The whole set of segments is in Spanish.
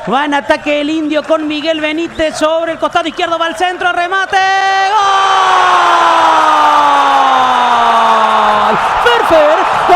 Va en ataque el Indio con Miguel Benítez sobre el costado izquierdo. Va al centro, remate. ¡Gol! Ferfer, ¡gol!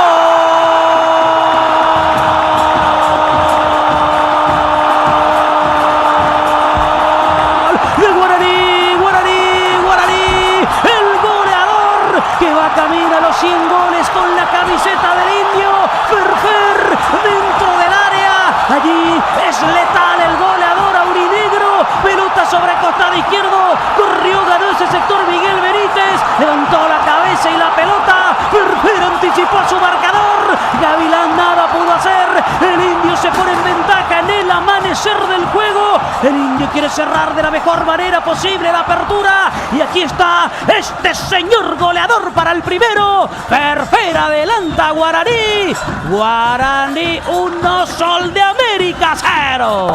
¡Del Guaraní! ¡Guaraní! ¡El goleador que va camino a los 100 goles con la camiseta del Indio! Ferfer dentro del área. Allí es letal el goleador aurinegro. Pelota sobre el costado izquierdo. Corrió, ganó ese sector Miguel Benítez. Levantó la cabeza y la pelota. Ferfer anticipó a su marcador. Gavilán nada pudo hacer. El Indio se pone en ventaja en el amanecer del juego. El Indio quiere cerrar de la mejor manera posible la apertura. Y aquí está este señor goleador para el primero. Ferfer adelanta a Guaraní. Guaraní 1, Sol de América 0.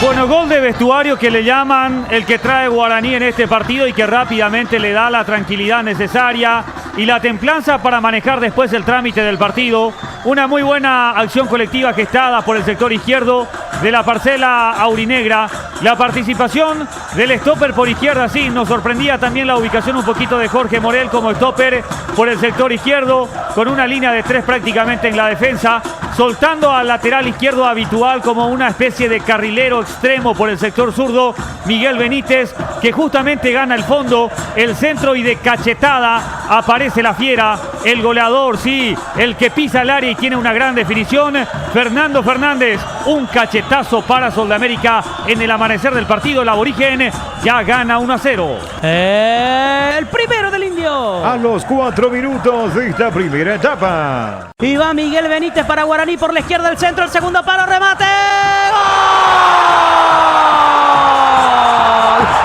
Bueno, gol de vestuario que le llaman el que trae Guaraní en este partido y que rápidamente le da la tranquilidad necesaria y la templanza para manejar después el trámite del partido. Una muy buena acción colectiva gestada por el sector izquierdo de la parcela aurinegra. La participación del stopper por izquierda, sí, nos sorprendía también la ubicación un poquito de Jorge Morel como stopper por el sector izquierdo, con una línea de 3 prácticamente en la defensa, soltando al lateral izquierdo habitual como una especie de carrilero extremo por el sector zurdo, Miguel Benítez, que justamente gana el fondo, el centro y de cachetada aparece la fiera, el goleador, sí, el que pisa el área y tiene una gran definición, Fernando Fernández, un cachetazo para Sol de América en el amanecer del partido. El aborigen ya gana 1-0. El primero del Indio. A los 4 minutos de esta primera etapa. Y va Miguel Benítez para Guaraní por la izquierda del centro. El segundo palo, remate. ¡Gol!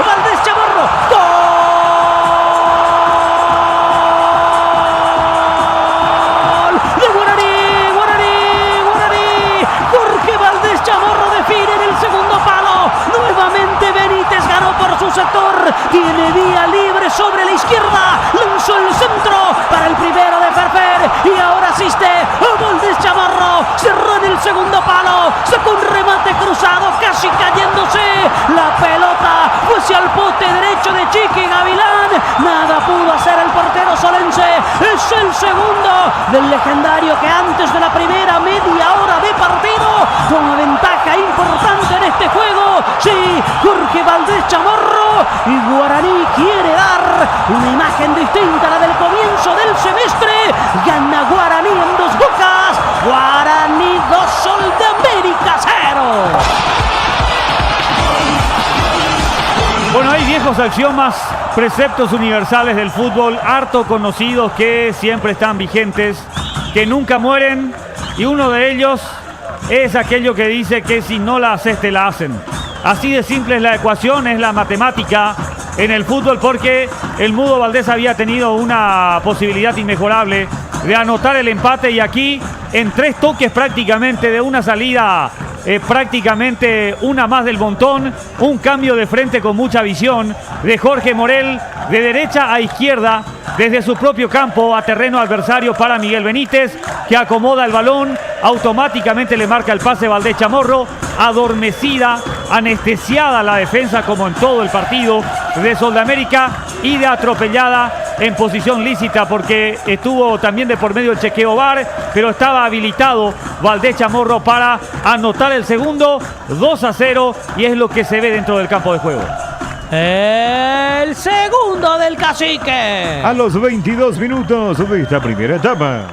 Valdés Chamorro. ¡Gol! De Guaraní, Guaraní. Jorge Valdés Chamorro define en el segundo palo. Nuevamente Benítez ganó por su sector. Tiene vía libre sobre la izquierda. Lanzó el centro para el primero de Ferfer. Y ahora asiste a Valdés Chamorro. Cerró en el segundo palo. Sacó un remate cruzado, casi cayéndose. La pelota fue hacia el poste derecho de Chiqui Gavilán. Nada pudo hacer el portero solense. Es el segundo del legendario que antes de la primera media hora de partido toma ventaja importante en este juego. Sí, Jorge Valdés Chamorro. Y Guaraní quiere dar una imagen distinta a la del comienzo del semestre. Gana Guaraní en 2 bocas. Guaraní 2, Sol de América 0. Bueno, hay viejos axiomas, preceptos universales del fútbol, harto conocidos que siempre están vigentes, que nunca mueren, y uno de ellos es aquello que dice que si no la haces, te la hacen. Así de simple es la ecuación, es la matemática en el fútbol, porque el Mudo Valdés había tenido una posibilidad inmejorable de anotar el empate, y aquí en 3 toques prácticamente de una salida, prácticamente una más del montón, un cambio de frente con mucha visión de Jorge Morel de derecha a izquierda desde su propio campo a terreno adversario para Miguel Benítez, que acomoda el balón, automáticamente le marca el pase Valdés Chamorro, adormecida, anestesiada la defensa como en todo el partido de Sol de América, y de atropellada en posición lícita porque estuvo también de por medio el chequeo VAR, pero estaba habilitado Valdés Chamorro para anotar el segundo. 2-0, y es lo que se ve dentro del campo de juego. El segundo del Cacique. A los 22 minutos de esta primera etapa.